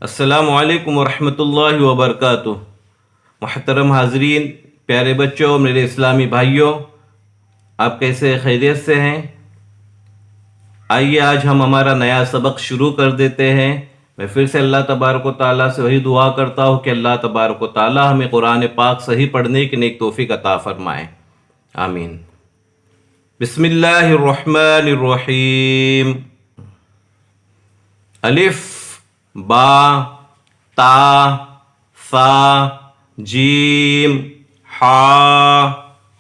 السلام علیکم ورحمۃ اللہ وبرکاتہ۔ محترم حاضرین، پیارے بچوں، میرے اسلامی بھائیوں، آپ کیسے خیریت سے ہیں؟ آئیے آج ہم ہمارا نیا سبق شروع کر دیتے ہیں۔ میں پھر سے اللہ تبارک و تعالیٰ سے وہی دعا کرتا ہوں کہ اللہ تبارک و تعالیٰ ہمیں قرآن پاک صحیح پڑھنے کی نیک توفیق عطا فرمائے، آمین۔ بسم اللہ الرحمن الرحیم۔ الف با تا ثا جیم حا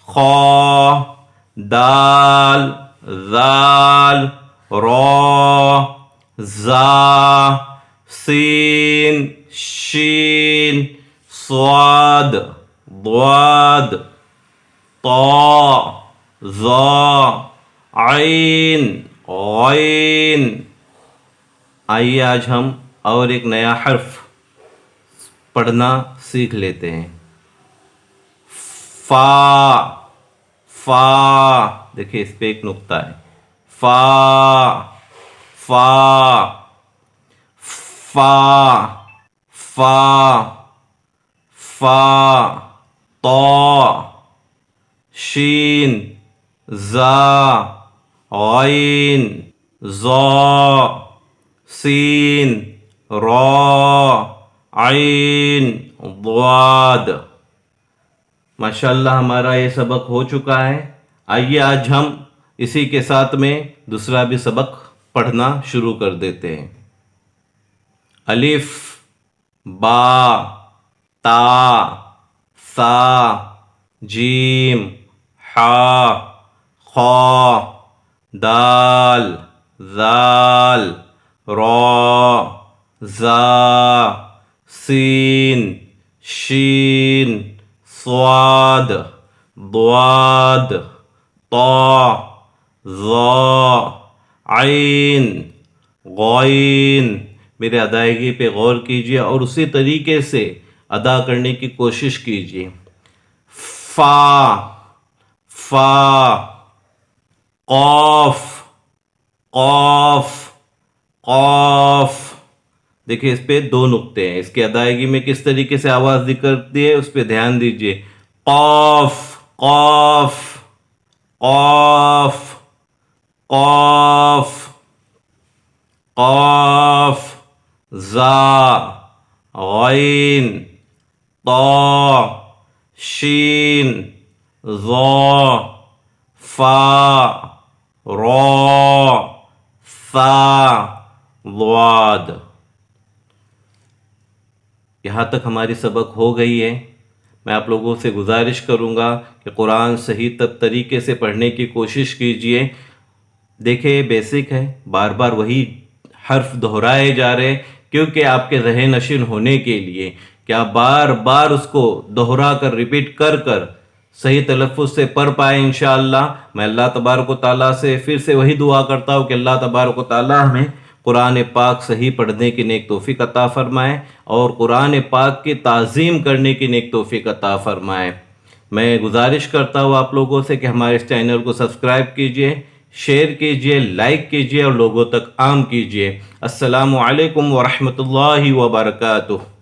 خا دال ذال را زا سین شین صاد ضاد طا ظا عین غین۔ آئیے آج ہم اور ایک نیا حرف پڑھنا سیکھ لیتے ہیں۔ فا، فا، دیکھیں اس پہ ایک نقطہ ہے۔ فا، فا، فا، فا، فا، طا شین زا غین ظا سین را عین ضاد۔ ماشاءاللہ ہمارا یہ سبق ہو چکا ہے۔ آئیے آج ہم اسی کے ساتھ میں دوسرا بھی سبق پڑھنا شروع کر دیتے ہیں۔ الف با تا ثا جیم حا خا دال ذال را زا سین شین صاد ضاد طا ظا عین غین۔ میرے ادائیگی پہ غور کیجیے اور اسی طریقے سے ادا کرنے کی کوشش کیجیے۔ فا، فا، قاف، قاف، قاف۔ دیکھیں اس پہ دو نقطے ہیں، اس کی ادائیگی میں کس طریقے سے آواز نکلتی ہے اس پہ دھیان دیجیے۔ قاف، قاف، قاف، قاف، قاف، زا غین طا شین ظا فا را ثا ضاد۔ یہاں تک ہماری سبق ہو گئی ہے۔ میں آپ لوگوں سے گزارش کروں گا کہ قرآن صحیح طریقے سے پڑھنے کی کوشش کیجیے۔ دیکھیں بیسک ہے، بار بار وہی حرف دہرائے جا رہے کیونکہ آپ کے ذہن نشین ہونے کے لیے کہ آپ بار بار اس کو دہرا کر ریپیٹ کر کر صحیح تلفظ سے پڑھ پائے انشاءاللہ۔ میں اللہ تبارک و تعالیٰ سے پھر سے وہی دعا کرتا ہوں کہ اللہ تبارک و تعالیٰ ہمیں قرآن پاک صحیح پڑھنے کی نیک توفیق عطا فرمائے اور قرآن پاک کی تعظیم کرنے کی نیک توفیق عطا فرمائے۔ میں گزارش کرتا ہوں آپ لوگوں سے کہ ہمارے اس چینل کو سبسکرائب کیجئے، شیئر کیجئے، لائک کیجئے اور لوگوں تک عام کیجئے۔ السلام علیکم ورحمۃ اللہ وبرکاتہ۔